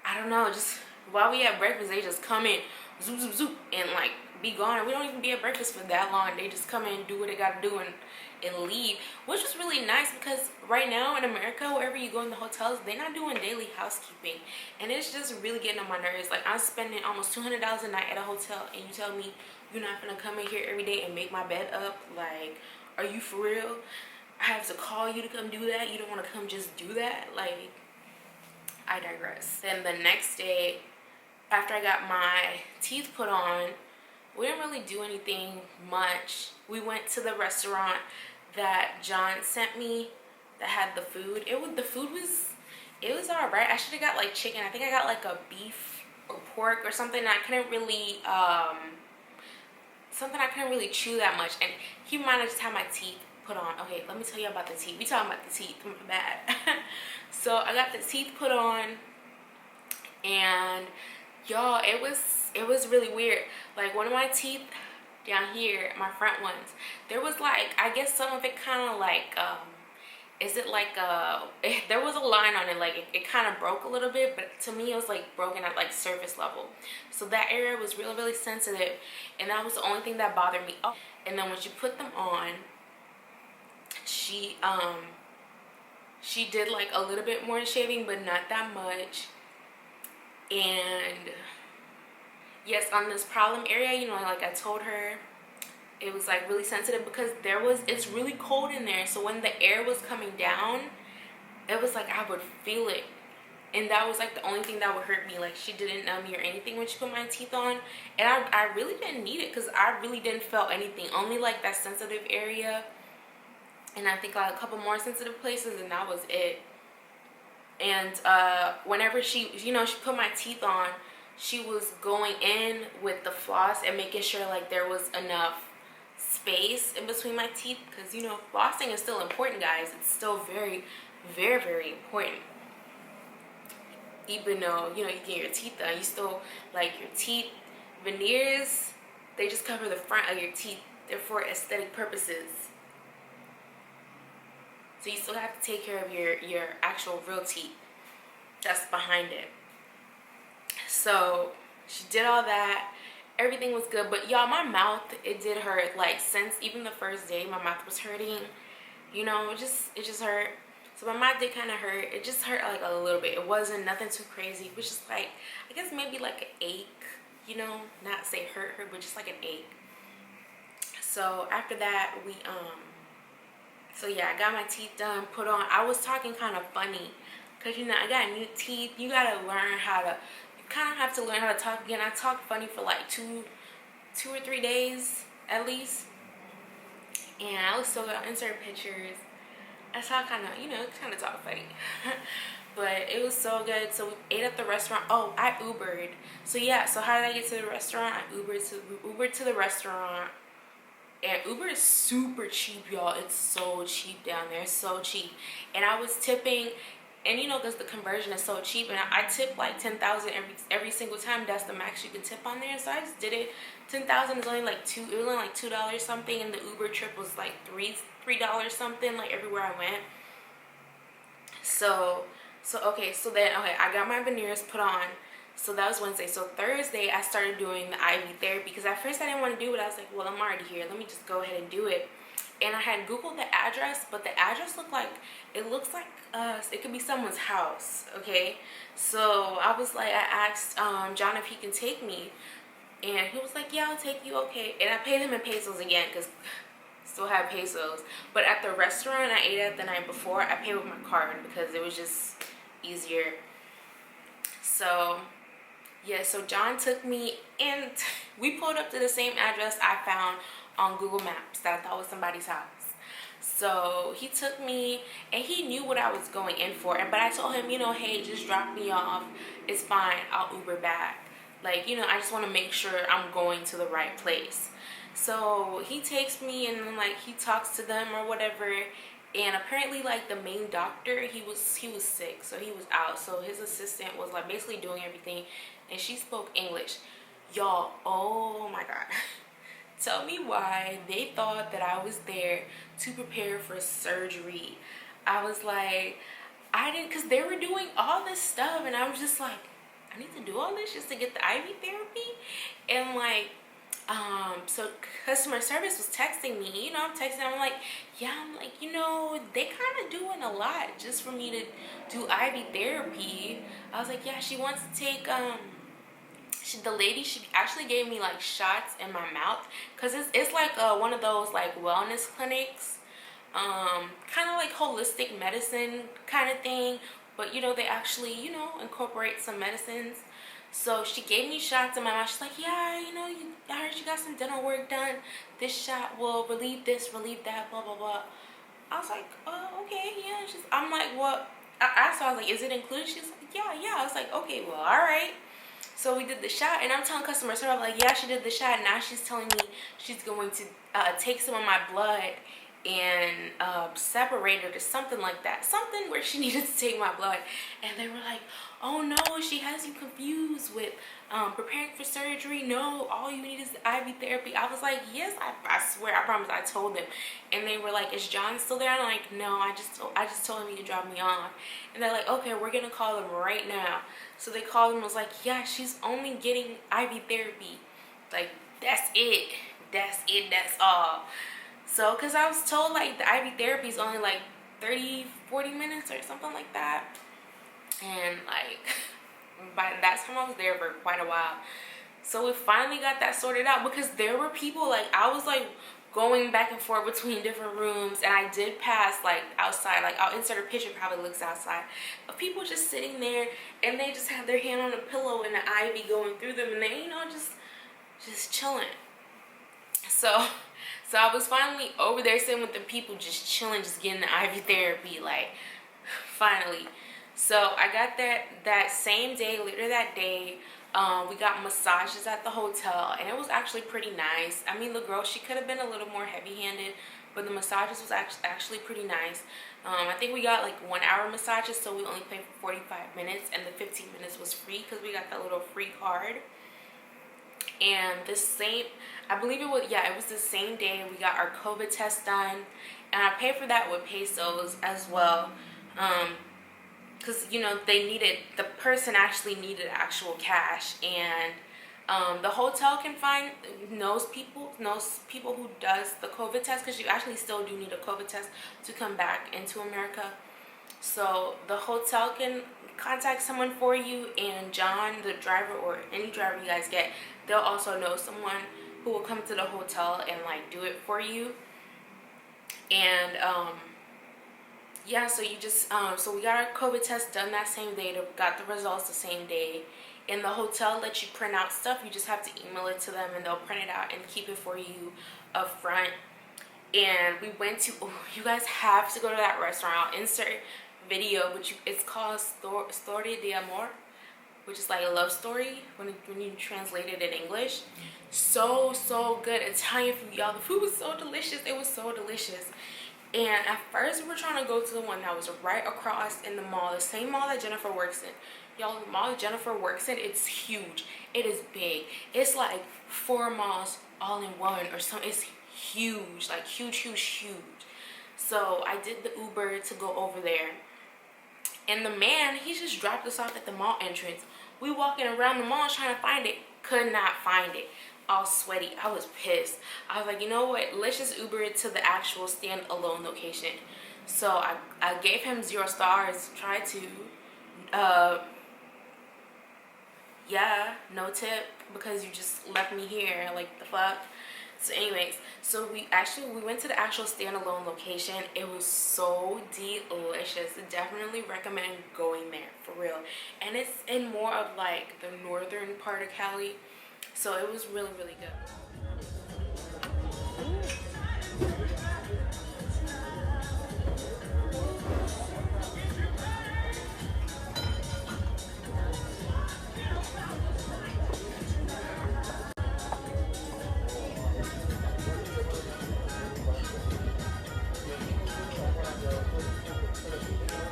Speaker 1: I don't know, just while we had breakfast, they just come in, zoop, zoop, zoop, and like be gone. And we don't even be at breakfast for that long. They just come in, do what they gotta do, and leave, which was really nice because right now in America, wherever you go in the hotels, they're not doing daily housekeeping, and it's just really getting on my nerves. Like, I'm spending almost $200 a night at a hotel, and you tell me you're not gonna come in here every day and make my bed up? Like, are you for real? I have to call you to come do that? You don't want to come just do that? Like, I digress. Then the next day, after I got my teeth put on, we didn't really do anything much. We went to the restaurant that John sent me that had the food. The food was all right. I should have got like chicken. I think I got like a beef or pork or something. I couldn't really chew that much. And keep in mind, I just had my teeth put on. Okay, let me tell you about the teeth. We talking about the teeth. My bad. So I got the teeth put on, and y'all, it was really weird. Like, one of my teeth down here, my front ones, there was like, I guess some of it kind of like there was a line on it, like it kind of broke a little bit, but to me it was like broken at like surface level. So that area was really sensitive, and that was the only thing that bothered me. Oh, and then when she put them on, she did like a little bit more shaving, but not that much. And yes, on this problem area, like I told her, it was like really sensitive because it's really cold in there. So when the air was coming down, it was like I would feel it. And that was like the only thing that would hurt me. Like, she didn't numb me or anything when she put my teeth on. And I really didn't need it because I really didn't feel anything. Only like that sensitive area. And I think like a couple more sensitive places, and that was it. And whenever she put my teeth on, she was going in with the floss and making sure like there was enough space in between my teeth, because flossing is still important, guys. It's still very important. Even though you get your teeth done, you still, like, your teeth veneers, they just cover the front of your teeth. They're for aesthetic purposes. So you still have to take care of your actual real teeth that's behind it. So she did all that. Everything was good. But y'all, my mouth, it did hurt. Like, since even the first day, my mouth was hurting. It just hurt. So my mouth did kind of hurt. It just hurt like a little bit. It wasn't nothing too crazy. It was just like, I guess maybe like an ache. Not say hurt, but just like an ache. So after that, so yeah, I got my teeth done, put on. I was talking kind of funny because, I got new teeth. You kind of have to learn how to talk again. I talked funny for like two or 3 days at least. And I was still gonna insert pictures. I saw kind of talk funny. But it was so good. So we ate at the restaurant. Oh, I Ubered. So yeah, so how did I get to the restaurant? I Ubered to the restaurant. And Uber is super cheap, y'all. It's so cheap down there. It's so cheap. And I was tipping And you know, because the conversion is so cheap, and I tip like 10,000 every single time. That's the max you can tip on there. So I just did it. 10,000 is only like $2. It was only like $2 something, and the Uber trip was like $3 something. Like everywhere I went. So then I got my veneers put on. So that was Wednesday. So Thursday I started doing the IV therapy, because at first I didn't want to do it. I was like, well, I'm already here. Let me just go ahead and do it. And I had Googled the address, but the address looks like it could be someone's house. Okay, so I was like, I asked John if he can take me, and he was like, yeah, I'll take you. Okay, and I paid him in pesos again, because still have pesos. But at the restaurant I ate at the night before, I paid with my card because it was just easier. So yeah, so John took me, and we pulled up to the same address I found on Google Maps that I thought was somebody's house. So he took me, and he knew what I was going in for. But I told him, you know, hey, just drop me off. It's fine. I'll Uber back. Like, you know, I just want to make sure I'm going to the right place. So he takes me, and then like he talks to them or whatever. And apparently, like, the main doctor, he was sick, so he was out. So his assistant was like basically doing everything, and she spoke English. Y'all, oh my god. Tell me why they thought that I was there to prepare for surgery. I was like, I didn't, because they were doing all this stuff, and I was just like, I need to do all this just to get the IV therapy? And like, so customer service was texting me, you know, I'm texting them, I'm like, yeah, I'm like, you know, they kind of doing a lot just for me to do IV therapy. I was like, yeah, she wants to take, the lady, she actually gave me like shots in my mouth, because it's like one of those like wellness clinics, kind of like holistic medicine kind of thing, but you know, they actually, you know, incorporate some medicines. So she gave me shots in my mouth. She's like, yeah, you know, I heard you got some dental work done. This shot will relieve this, relieve that, blah blah blah. I was like, oh, okay, yeah. I'm like, what? I asked her, I was like, is it included? She's like, yeah. I was like, okay, well, all right. So we did the shot, and I'm telling customer service, I'm like, yeah, she did the shot. Now she's telling me she's going to take some of my blood and separate it or something like that. Something where she needed to take my blood. And they were like, oh no, she has you confused with preparing for surgery. No, all you need is the IV therapy. I was like, yes, I swear, I promise, I told them. And they were like, is John still there? I'm like, no, I just told him he could drop me off. And they're like, okay, we're gonna call him right now. So they called him and was like, yeah, she's only getting IV therapy. Like, that's it, that's all. So, because I was told, like, the IV therapy is only, like, 30-40 minutes or something like that. And, like, by that time I was there for quite a while. So we finally got that sorted out, because there were people, like, I was, like, going back and forth between different rooms, and I did pass, like, outside. Like, I'll insert a picture, probably looks outside, of people just sitting there, and they just have their hand on a pillow and the IV going through them, and they, you know, just chilling. So I was finally over there sitting with the people, just chilling, just getting the IV therapy, like, finally. So I got that same day, later that day, we got massages at the hotel, and it was actually pretty nice. I mean, the girl, she could have been a little more heavy-handed, but the massages was actually pretty nice. I think we got like 1 hour massages, so we only paid for 45 minutes, and the 15 minutes was free because we got that little free card. And the same, I believe it was the same day we got our COVID test done, and I paid for that with pesos as well, because you know, the person actually needed actual cash, and the hotel knows people who does the COVID test, because you actually still do need a COVID test to come back into America. So the hotel can contact someone for you, and John, the driver, or any driver you guys get, they'll also know someone who will come to the hotel and like do it for you. And yeah, so you just so we got our COVID test done that same day, got the results the same day. In the hotel lets you print out stuff. You just have to email it to them, and they'll print it out and keep it for you up front. And we went to, you guys have to go to that restaurant. I'll insert video, but it's called Story de Amor, which is like a love story when you translate it in English. So good. Italian food, y'all. The food was so delicious. It was so delicious. And at first we were trying to go to the one that was right across in the mall, the same mall that Jennifer works in. Y'all, the mall that Jennifer works in, it's huge. It is big. It's like 4 malls all in one or something. It's huge, like huge, huge, huge. So I did the Uber to go over there. And the man, he just dropped us off at the mall entrance. We walking around the mall trying to find it. Could not find it. All sweaty. I was pissed. I was like, you know what? Let's just Uber it to the actual stand-alone location. So I gave him 0 stars. Tried to. Yeah, no tip because you just left me here. Like, the fuck? So anyways, so we went to the actual standalone location. It was so delicious. Definitely recommend going there, for real. And it's in more of like the northern part of Cali, so it was really, really good.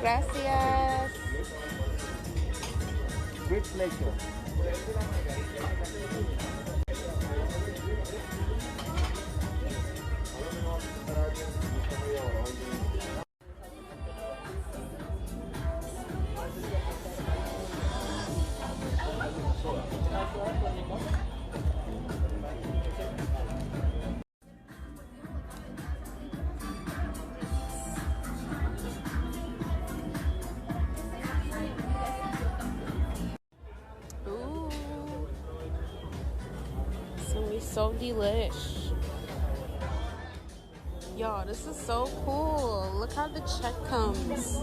Speaker 3: Gracias.
Speaker 2: With pleasure.
Speaker 3: Ooh. So delish. Y'all, this is so cool. Look how the check comes.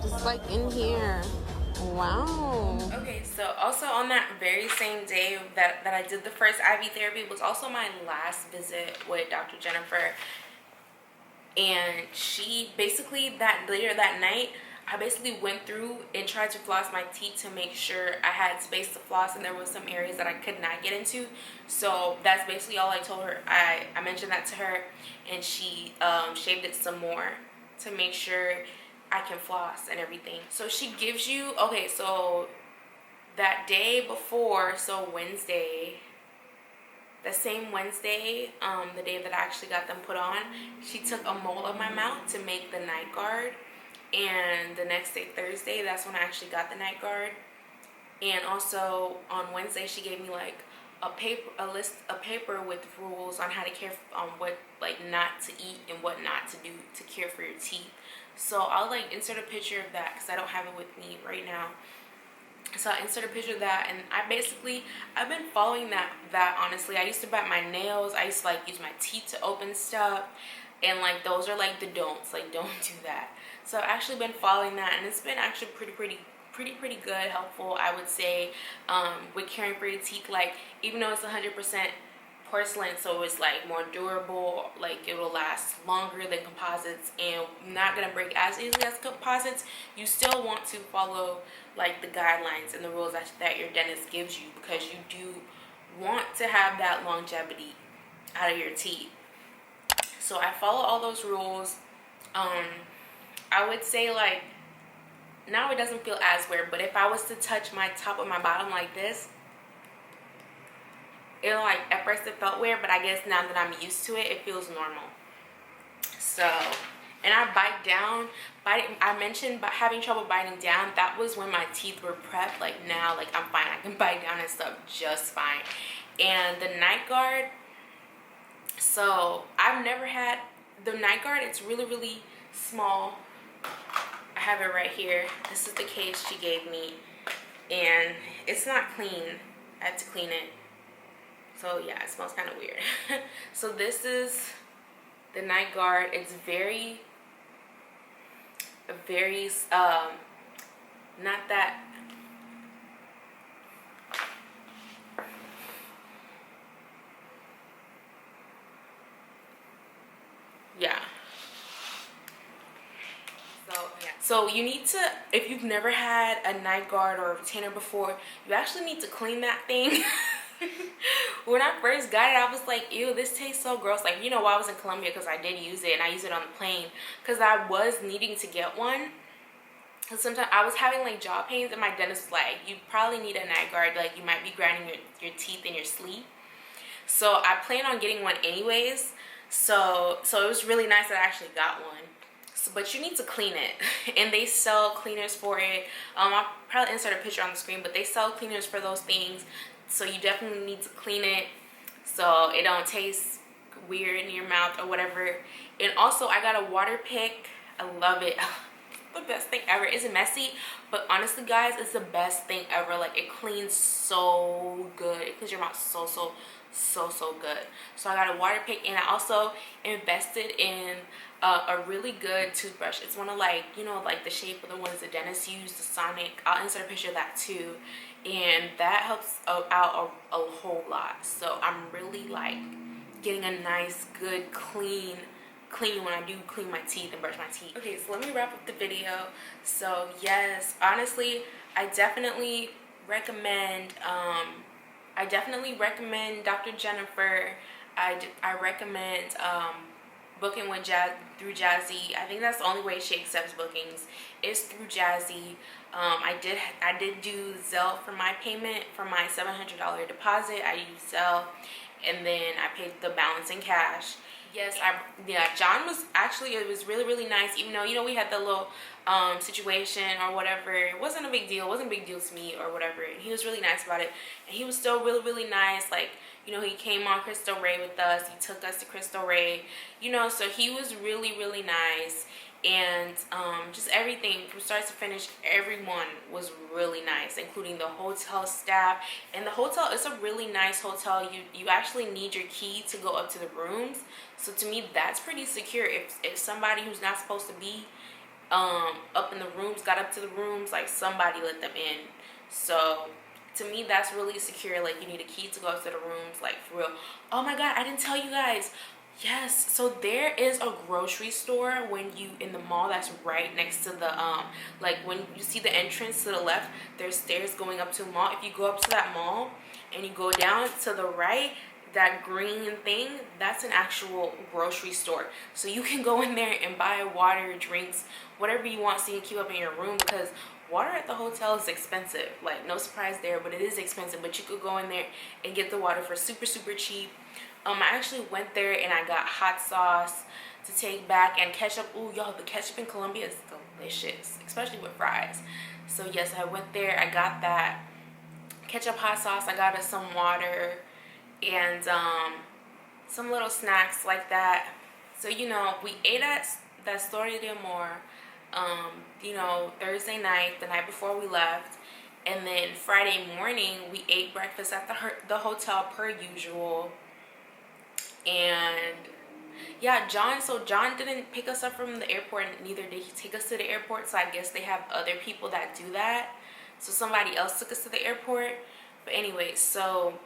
Speaker 3: Just like in here. Wow.
Speaker 1: Okay, so also on that very same day that I did the first IV therapy was also my last visit with Dr. Jennifer. And she basically, later that night, I basically went through and tried to floss my teeth to make sure I had space to floss, and there was some areas that I could not get into. So that's basically all I told her. I mentioned that to her, and she shaved it some more to make sure I can floss and everything. So she gives you, okay, so that day before, so Wednesday, the same Wednesday, the day that I actually got them put on, she took a mole of my mouth to make the night guard. And the next day, Thursday, that's when I actually got the night guard. And also on Wednesday, she gave me like a paper with rules on how to care, on what like not to eat and what not to do to care for your teeth. So I'll like insert a picture of that because I don't have it with me right now. So I insert a picture of that, and I've been following that honestly. I used to bite my nails. I used to like use my teeth to open stuff, and like those are like the don'ts. Like, don't do that. So I've actually been following that, and it's been actually pretty good, helpful, I would say, with caring for your teeth. Like, even though it's 100% porcelain, so it's like more durable, like it will last longer than composites and not gonna break as easily as composites, you still want to follow like the guidelines and the rules that your dentist gives you, because you do want to have that longevity out of your teeth. So I follow all those rules. I would say like now it doesn't feel as weird, but if I was to touch my top of my bottom like this, it like at first it felt weird, but I guess now that I'm used to it, it feels normal. So, and I bite down. I mentioned having trouble biting down. That was when my teeth were prepped. Like now, like I'm fine. I can bite down and stuff just fine. And the night guard. So I've never had the night guard. It's really small. I have it right here. This is the case she gave me, and it's not clean. I have to clean it. So yeah, it smells kind of weird. So this is the night guard. It's very not that, yeah. So you need to, if you've never had a night guard or a retainer before, you actually need to clean that thing when I first got it, I was like, ew, this tastes so gross. Like, you know, while I was in Colombia, because I did use it, and I used it on the plane, because I was needing to get one. Because sometimes I was having like jaw pains, and my dentist was like, you probably need a night guard. Like, you might be grinding your teeth in your sleep. So I plan on getting one anyways. So it was really nice that I actually got one. So, but you need to clean it, and they sell cleaners for it. I'll probably insert a picture on the screen, but they sell cleaners for those things. So you definitely need to clean it so it don't taste weird in your mouth or whatever. And also, I got a water pick. I love it. The best thing ever. It's messy, but honestly, guys, it's the best thing ever. Like, it cleans so good. It cleans your mouth so good. So I got a water pick, and I also invested in a really good toothbrush. It's one of, like, you know, like the shape of the ones the dentists use, the Sonic. I'll insert a picture of that too, and that helps out a whole lot. So I'm really like getting a nice, good, clean when I do clean my teeth and brush my teeth. Okay, so let me wrap up the video. So yes, honestly, I definitely recommend Dr. Jennifer. I recommend booking with through Jazzy. I think that's the only way she accepts bookings is through Jazzy. I did do Zelle for my payment for my $700 deposit. I used Zelle, and then I paid the balance in cash. Yes, John was actually, it was really nice, even though, you know, we had the little situation or whatever. It wasn't a big deal. It wasn't a big deal to me or whatever. And he was really nice about it. And he was still really nice. Like, you know, he came on Cristo Rey with us. He took us to Cristo Rey, you know, so he was really nice. And just everything from start to finish, everyone was really nice, including the hotel staff. And the hotel is a really nice hotel. You actually need your key to go up to the rooms. So to me, that's pretty secure. If somebody who's not supposed to be up in the rooms got up to the rooms, like, somebody let them in. So to me, that's really secure. Like, you need a key to go up to the rooms, like, for real. Oh my god, I didn't tell you guys. Yes, so there is a grocery store when you in the mall that's right next to the like, when you see the entrance to the left, there's stairs going up to the mall. If you go up to that mall and you go down to the right, that green thing, that's an actual grocery store. So you can go in there and buy water, drinks, whatever you want, so you can keep up in your room, because water at the hotel is expensive. Like, no surprise there, but it is expensive. But you could go in there and get the water for super cheap. I actually went there and I got hot sauce to take back and ketchup. Ooh, y'all, the ketchup in Colombia is delicious, especially with fries. So yes, I went there. I got that ketchup, hot sauce. I got us some water and some little snacks like that. So, you know, we ate at that Storia de Amor, you know, Thursday night, the night before we left. And then Friday morning, we ate breakfast at the hotel per usual. And yeah, John didn't pick us up from the airport, and neither did he take us to the airport. So I guess they have other people that do that. So somebody else took us to the airport. But anyway, so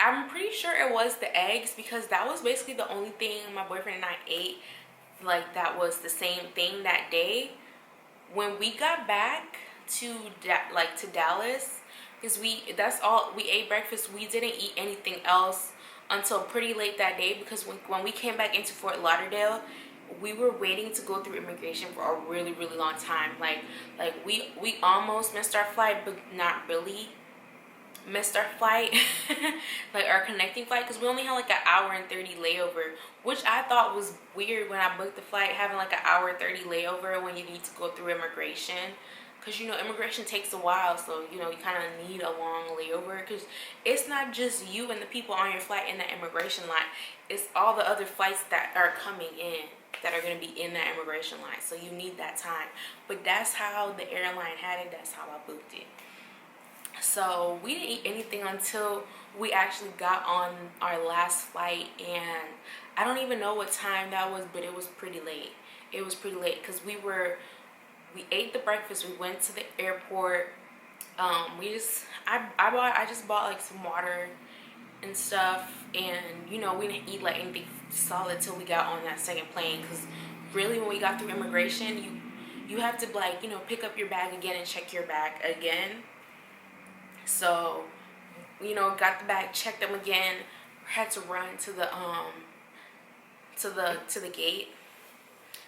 Speaker 1: I'm pretty sure it was the eggs, because that was basically the only thing my boyfriend and I ate, like, that was the same thing that day. When we got back to Dallas, because we ate breakfast. We didn't eat anything else until pretty late that day, because when we came back into Fort Lauderdale, we were waiting to go through immigration for a really long time. Like we almost missed our flight, but not really missed our flight. Like, our connecting flight, because we only had like an hour and 30 layover, which I thought was weird when I booked the flight, having like an hour and 30 layover when you need to go through immigration. Because, you know, immigration takes a while, so, you know, you kind of need a long layover, because it's not just you and the people on your flight in the immigration line. It's all the other flights that are coming in that are going to be in that immigration line, so you need that time. But that's how the airline had it. That's how I booked it. So we didn't eat anything until we actually got on our last flight, and I don't even know what time that was, but it was pretty late. It was pretty late, because we ate the breakfast. We went to the airport. I just bought like some water and stuff, and, you know, we didn't eat like anything solid till we got on that second plane, because really when we got through immigration, you have to, like, you know, pick up your bag again and check your bag again. So you know, got the bag, checked them again, had to run to the gate.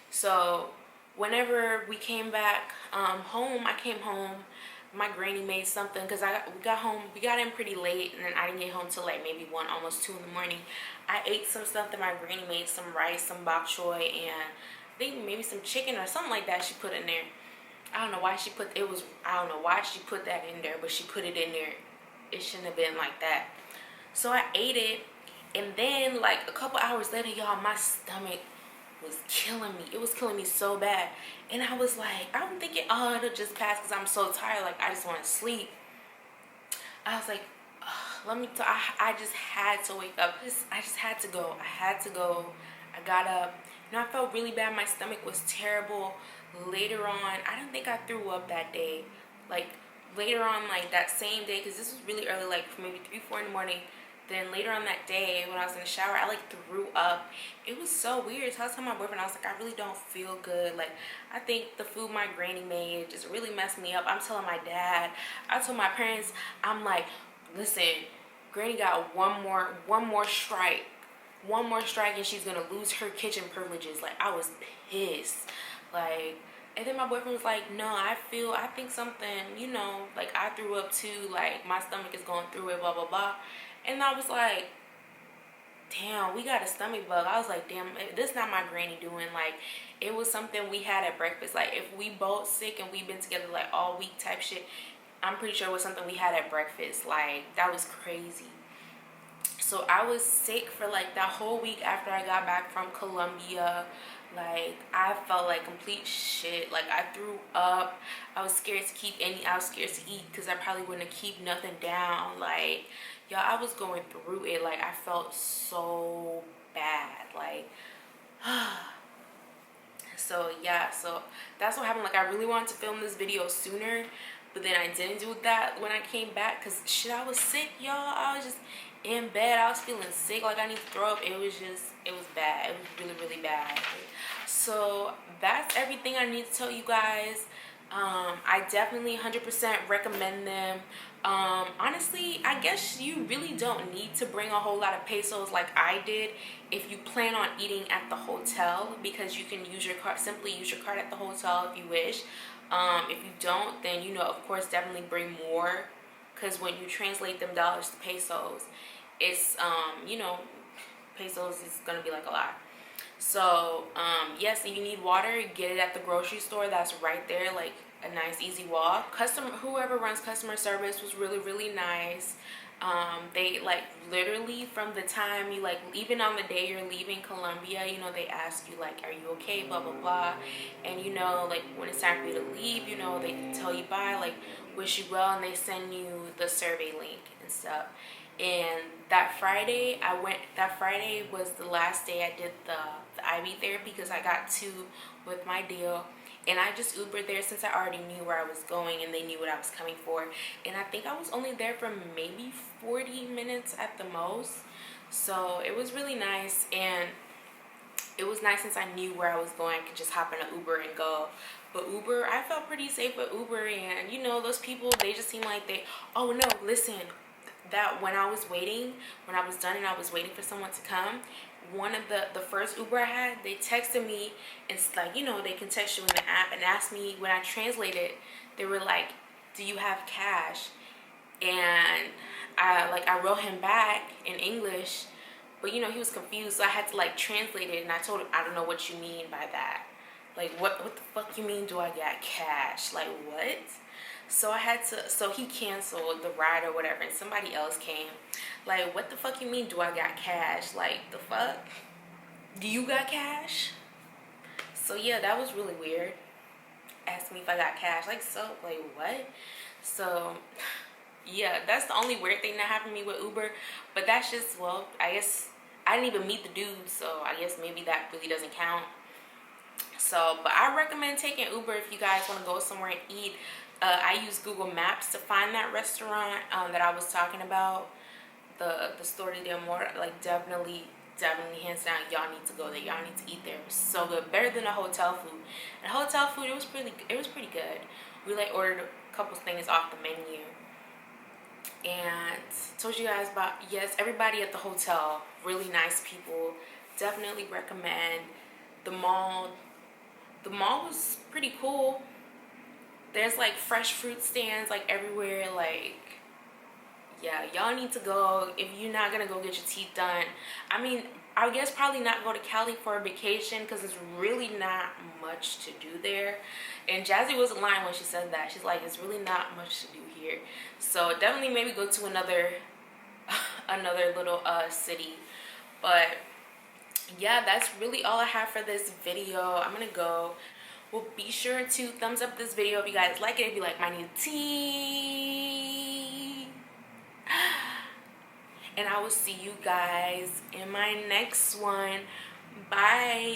Speaker 1: So whenever we came back home, I came home. My granny made something because we got in pretty late, and then I didn't get home till like maybe 1, almost 2 in the morning. I ate some stuff that my granny made, some rice, some bok choy, and I think maybe some chicken or something like that she put in there. I don't know why she put that in there, but she put it in there. It shouldn't have been like that. So I ate it, and then like a couple hours later, y'all, my stomach was killing me. It was killing me so bad. And I was like, I'm thinking, oh, it'll just pass because I'm so tired. Like, I just want to sleep. I was like, I just had to wake up. I just had to go. I got up. You know, I felt really bad. My stomach was terrible. Later on, I don't think I threw up that day. Like, later on, like, that same day, because this was really early, like, maybe 3, 4 in the morning. Then later on that day, when I was in the shower, I like threw up. It was so weird. So I was telling my boyfriend, I was like, I really don't feel good. Like, I think the food my granny made just really messed me up. I'm telling my dad. I told my parents, I'm like, listen, granny got one more strike. One more strike and she's gonna lose her kitchen privileges. Like, I was pissed. Like, and then my boyfriend was like, no, I think something, you know, like, I threw up too. Like, my stomach is going through it, blah, blah, blah. And I was like, damn, we got a stomach bug. I was like, damn, this is not my granny doing. Like, it was something we had at breakfast. Like, if we both sick and we've been together like all week type shit, I'm pretty sure it was something we had at breakfast. Like, that was crazy. So I was sick for like that whole week after I got back from Colombia. Like, I felt like complete shit. Like, I threw up. I was scared to eat because I probably wouldn't keep nothing down. Like, y'all, I was going through it. Like, I felt so bad. Like, so yeah, so that's what happened. Like, I really wanted to film this video sooner, but then I didn't do that when I came back because shit, I was sick, y'all. I was just in bed. I was feeling sick. Like, I need to throw up. It was bad. It was really, really bad. So that's everything I need to tell you guys. I definitely 100% recommend them. Honestly, I guess you really don't need to bring a whole lot of pesos like I did if you plan on eating at the hotel, because you can use your card, simply use your card at the hotel if you wish. If you don't, then, you know, of course, definitely bring more, because when you translate them dollars to pesos, it's, you know, pesos is going to be like a lot. So, yes, if you need water, get it at the grocery store. That's right there, like a nice, easy walk. Whoever runs customer service was really, really nice. They, like, literally from the time you, like, even on the day you're leaving Colombia, you know, they ask you, like, are you okay, blah, blah, blah. And, you know, like, when it's time for you to leave, you know, they tell you bye, like, wish you well, and they send you the survey link and stuff. And that Friday was the last day I did the IV therapy, because I got 2 with my deal. And I just Ubered there since I already knew where I was going and they knew what I was coming for. And I think I was only there for maybe 40 minutes at the most. So it was really nice. And it was nice since I knew where I was going. I could just hop in an Uber and go. But Uber, I felt pretty safe with Uber. And, you know, those people, they just seem like oh, no, listen. That when I was done and I was waiting for someone to come, one of the first Uber I had, they texted me, and it's like, you know, they can text you in the app, and asked me, when I translated, they were like, do you have cash? And I wrote him back in English, but, you know, he was confused, so I had to, like, translate it, and I told him, I don't know what you mean by that. Like, what the fuck you mean, do I got cash? Like, what? So so he canceled the ride or whatever, and somebody else came. Like, what the fuck you mean, do I got cash? Like, the fuck? Do you got cash? So, yeah, that was really weird. Asked me if I got cash. Like, so, like, what? So, yeah, that's the only weird thing that happened to me with Uber. But that's just, well, I guess I didn't even meet the dude, so I guess maybe that really doesn't count. So, but I recommend taking Uber if you guys want to go somewhere and eat. I use Google Maps to find that restaurant that I was talking about, the Storia del Amor. Like, definitely, hands down, y'all need to go there. Y'all need to eat there. It was so good, better than the hotel food. And hotel food, it was pretty good. We like ordered a couple things off the menu, and told you guys about, yes, everybody at the hotel, really nice people. Definitely recommend. The mall was pretty cool. There's like fresh fruit stands like everywhere. Like, yeah, y'all need to go if you're not gonna go get your teeth done. I mean, I guess probably not go to Cali for a vacation because there's really not much to do there. And Jazzy wasn't lying when she said that. She's like, it's really not much to do here. So definitely maybe go to another little city. But yeah, that's really all I have for this video. I'm gonna go. Well, be sure to thumbs up this video if you guys like it, if you like my new tea. And I will see you guys in my next one. Bye.